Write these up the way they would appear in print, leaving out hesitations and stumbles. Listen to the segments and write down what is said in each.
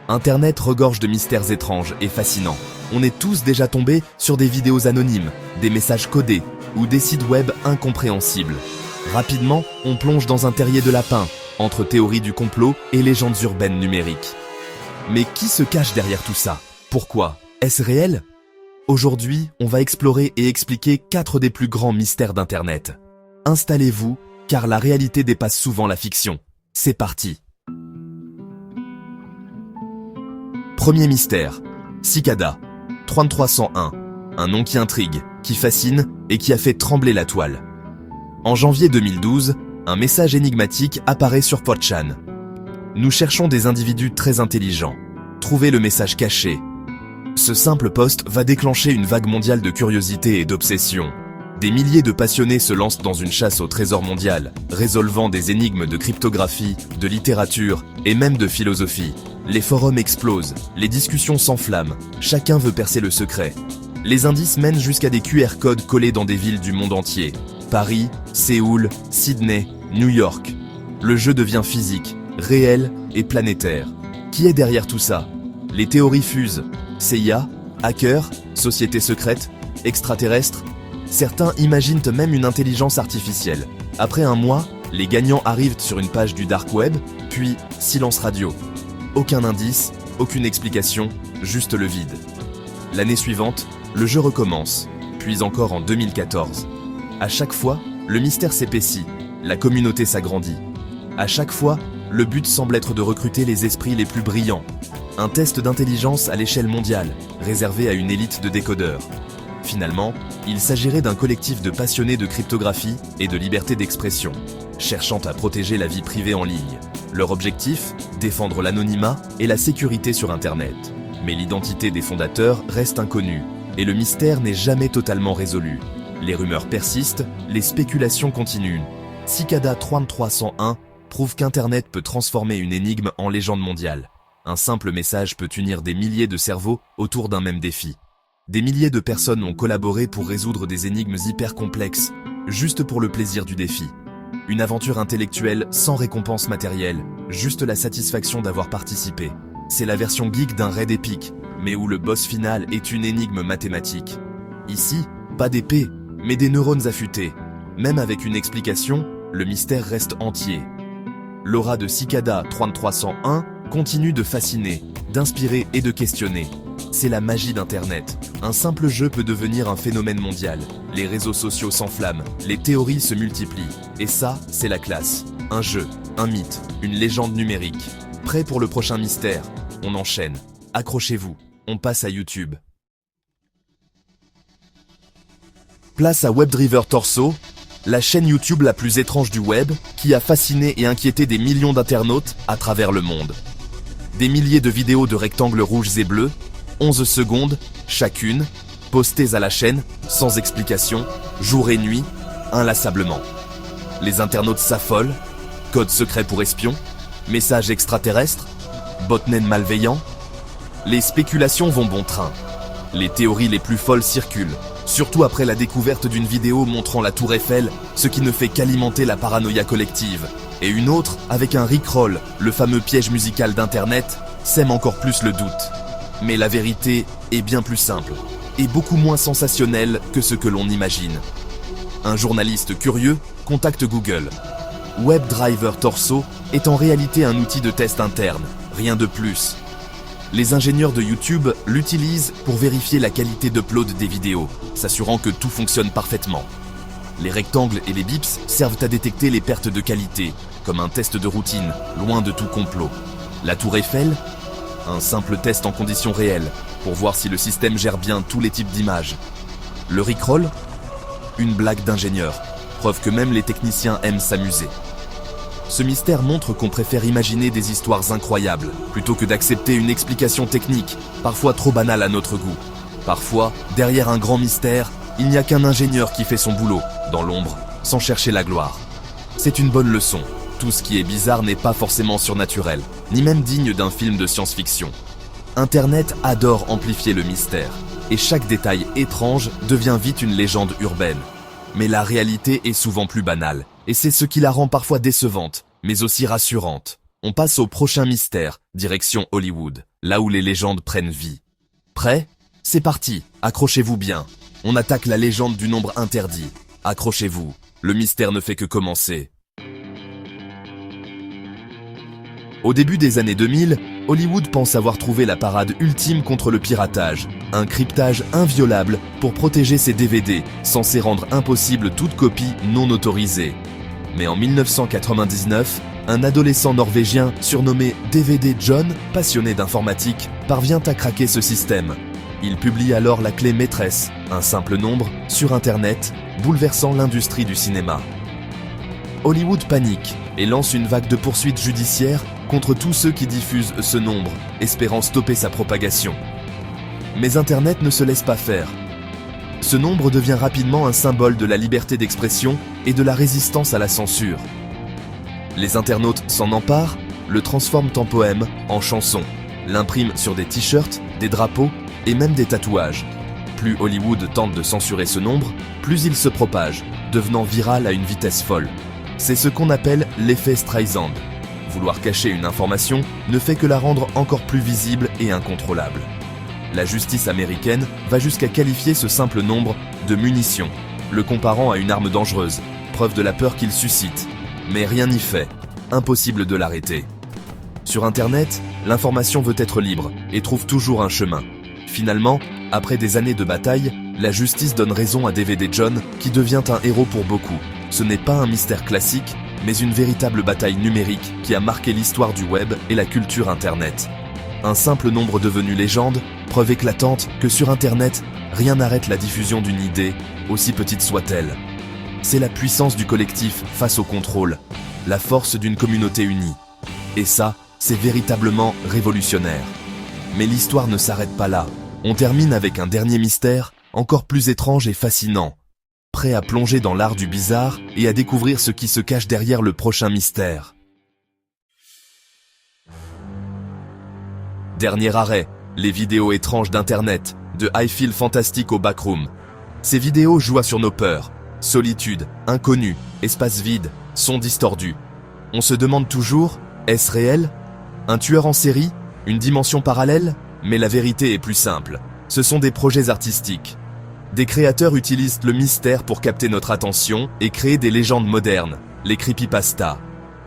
Internet regorge de mystères étranges et fascinants. On est tous déjà tombés sur des vidéos anonymes, des messages codés ou des sites web incompréhensibles. Rapidement, on plonge dans un terrier de lapin, entre théories du complot et légendes urbaines numériques. Mais qui se cache derrière tout ça? Pourquoi? Est-ce réel? Aujourd'hui, on va explorer et expliquer 4 des plus grands mystères d'Internet. Installez-vous, car la réalité dépasse souvent la fiction. C'est parti! Premier mystère, Cicada, 3301, un nom qui intrigue, qui fascine et qui a fait trembler la toile. En janvier 2012, un message énigmatique apparaît sur 4chan. Nous cherchons des individus très intelligents. Trouvez le message caché. Ce simple post va déclencher une vague mondiale de curiosité et d'obsession. Des milliers de passionnés se lancent dans une chasse au trésor mondial, résolvant des énigmes de cryptographie, de littérature et même de philosophie. Les forums explosent, les discussions s'enflamment, chacun veut percer le secret. Les indices mènent jusqu'à des QR codes collés dans des villes du monde entier. Paris, Séoul, Sydney, New York. Le jeu devient physique, réel et planétaire. Qui est derrière tout ça? Les théories fusent. CIA, hackers, sociétés secrètes, extraterrestres. Certains imaginent même une intelligence artificielle. Après un mois, les gagnants arrivent sur une page du dark web, puis silence radio. Aucun indice, aucune explication, juste le vide. L'année suivante, le jeu recommence, puis encore en 2014. À chaque fois, le mystère s'épaissit, la communauté s'agrandit. À chaque fois, le but semble être de recruter les esprits les plus brillants. Un test d'intelligence à l'échelle mondiale, réservé à une élite de décodeurs. Finalement, il s'agirait d'un collectif de passionnés de cryptographie et de liberté d'expression, cherchant à protéger la vie privée en ligne. Leur objectif, défendre l'anonymat et la sécurité sur Internet. Mais l'identité des fondateurs reste inconnue, et le mystère n'est jamais totalement résolu. Les rumeurs persistent, les spéculations continuent. Cicada 3301 prouve qu'Internet peut transformer une énigme en légende mondiale. Un simple message peut unir des milliers de cerveaux autour d'un même défi. Des milliers de personnes ont collaboré pour résoudre des énigmes hyper complexes, juste pour le plaisir du défi. Une aventure intellectuelle sans récompense matérielle, juste la satisfaction d'avoir participé. C'est la version geek d'un raid épique, mais où le boss final est une énigme mathématique. Ici, pas d'épée, mais des neurones affûtés. Même avec une explication, le mystère reste entier. L'aura de Cicada 3301 continue de fasciner, d'inspirer et de questionner. C'est la magie d'Internet. Un simple jeu peut devenir un phénomène mondial. Les réseaux sociaux s'enflamment, les théories se multiplient. Et ça, c'est la classe. Un jeu, un mythe, une légende numérique. Prêt pour le prochain mystère? On enchaîne. Accrochez-vous, on passe à YouTube. Place à WebDriver Torso, la chaîne YouTube la plus étrange du web, qui a fasciné et inquiété des millions d'internautes à travers le monde. Des milliers de vidéos de rectangles rouges et bleus, 11 secondes chacune, postées à la chaîne, sans explication, jour et nuit, inlassablement. Les internautes s'affolent, code secret pour espions, messages extraterrestres, botnet malveillants. Les spéculations vont bon train. Les théories les plus folles circulent, surtout après la découverte d'une vidéo montrant la tour Eiffel, ce qui ne fait qu'alimenter la paranoïa collective. Et une autre, avec un rickroll, le fameux piège musical d'Internet, sème encore plus le doute. Mais la vérité est bien plus simple, et beaucoup moins sensationnelle que ce que l'on imagine. Un journaliste curieux contacte Google. WebDriver Torso est en réalité un outil de test interne, rien de plus. Les ingénieurs de YouTube l'utilisent pour vérifier la qualité d'upload des vidéos, s'assurant que tout fonctionne parfaitement. Les rectangles et les bips servent à détecter les pertes de qualité, comme un test de routine, loin de tout complot. La tour Eiffel? Un simple test en conditions réelles, pour voir si le système gère bien tous les types d'images. Le rickroll? Une blague d'ingénieur, preuve que même les techniciens aiment s'amuser. Ce mystère montre qu'on préfère imaginer des histoires incroyables, plutôt que d'accepter une explication technique, parfois trop banale à notre goût. Parfois, derrière un grand mystère, il n'y a qu'un ingénieur qui fait son boulot, dans l'ombre, sans chercher la gloire. C'est une bonne leçon. Tout ce qui est bizarre n'est pas forcément surnaturel, ni même digne d'un film de science-fiction. Internet adore amplifier le mystère, et chaque détail étrange devient vite une légende urbaine. Mais la réalité est souvent plus banale, et c'est ce qui la rend parfois décevante, mais aussi rassurante. On passe au prochain mystère, direction Hollywood, là où les légendes prennent vie. Prêt? C'est parti, accrochez-vous bien. On attaque la légende du nombre interdit. Accrochez-vous, le mystère ne fait que commencer. Au début des années 2000, Hollywood pense avoir trouvé la parade ultime contre le piratage, un cryptage inviolable pour protéger ses DVD, censé rendre impossible toute copie non autorisée. Mais en 1999, un adolescent norvégien surnommé DVD John, passionné d'informatique, parvient à craquer ce système. Il publie alors la clé maîtresse, un simple nombre, sur Internet, bouleversant l'industrie du cinéma. Hollywood panique et lance une vague de poursuites judiciaires contre tous ceux qui diffusent ce nombre, espérant stopper sa propagation. Mais Internet ne se laisse pas faire. Ce nombre devient rapidement un symbole de la liberté d'expression et de la résistance à la censure. Les internautes s'en emparent, le transforment en poème, en chanson, l'impriment sur des t-shirts, des drapeaux et même des tatouages. Plus Hollywood tente de censurer ce nombre, plus il se propage, devenant viral à une vitesse folle. C'est ce qu'on appelle l'effet Streisand. Vouloir cacher une information ne fait que la rendre encore plus visible et incontrôlable. La justice américaine va jusqu'à qualifier ce simple nombre de munition, le comparant à une arme dangereuse, preuve de la peur qu'il suscite. Mais rien n'y fait, impossible de l'arrêter. Sur Internet, l'information veut être libre et trouve toujours un chemin. Finalement, après des années de bataille, la justice donne raison à DVD John qui devient un héros pour beaucoup. Ce n'est pas un mystère classique, mais une véritable bataille numérique qui a marqué l'histoire du web et la culture Internet. Un simple nombre devenu légende, preuve éclatante que sur Internet, rien n'arrête la diffusion d'une idée, aussi petite soit-elle. C'est la puissance du collectif face au contrôle, la force d'une communauté unie. Et ça, c'est véritablement révolutionnaire. Mais l'histoire ne s'arrête pas là. On termine avec un dernier mystère, encore plus étrange et fascinant. Prêt à plonger dans l'art du bizarre et à découvrir ce qui se cache derrière le prochain mystère. Dernier arrêt, les vidéos étranges d'Internet, de I Feel Fantastic au Backroom. Ces vidéos jouent sur nos peurs. Solitude, inconnu, espace vide, son distordu. On se demande toujours, est-ce réel? Un tueur en série? Une dimension parallèle? Mais la vérité est plus simple. Ce sont des projets artistiques. Des créateurs utilisent le mystère pour capter notre attention et créer des légendes modernes, les creepypastas.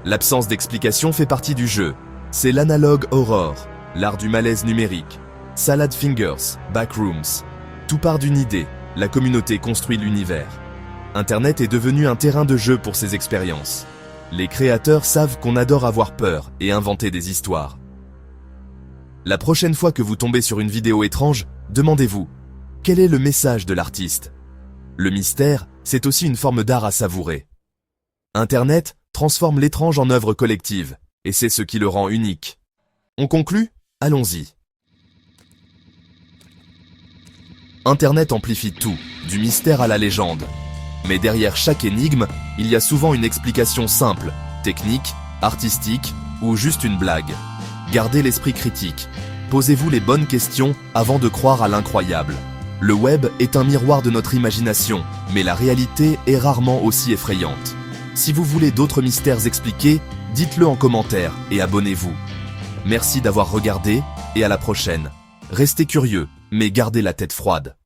L'absence d'explication fait partie du jeu. C'est l'analogue horror, l'art du malaise numérique. Salad Fingers, Backrooms. Tout part d'une idée, la communauté construit l'univers. Internet est devenu un terrain de jeu pour ces expériences. Les créateurs savent qu'on adore avoir peur et inventer des histoires. La prochaine fois que vous tombez sur une vidéo étrange, demandez-vous, quel est le message de l'artiste? Le mystère, c'est aussi une forme d'art à savourer. Internet transforme l'étrange en œuvre collective, et c'est ce qui le rend unique. On conclut? Allons-y. Internet amplifie tout, du mystère à la légende. Mais derrière chaque énigme, il y a souvent une explication simple, technique, artistique ou juste une blague. Gardez l'esprit critique. Posez-vous les bonnes questions avant de croire à l'incroyable. Le web est un miroir de notre imagination, mais la réalité est rarement aussi effrayante. Si vous voulez d'autres mystères expliqués, dites-le en commentaire et abonnez-vous. Merci d'avoir regardé et à la prochaine. Restez curieux, mais gardez la tête froide.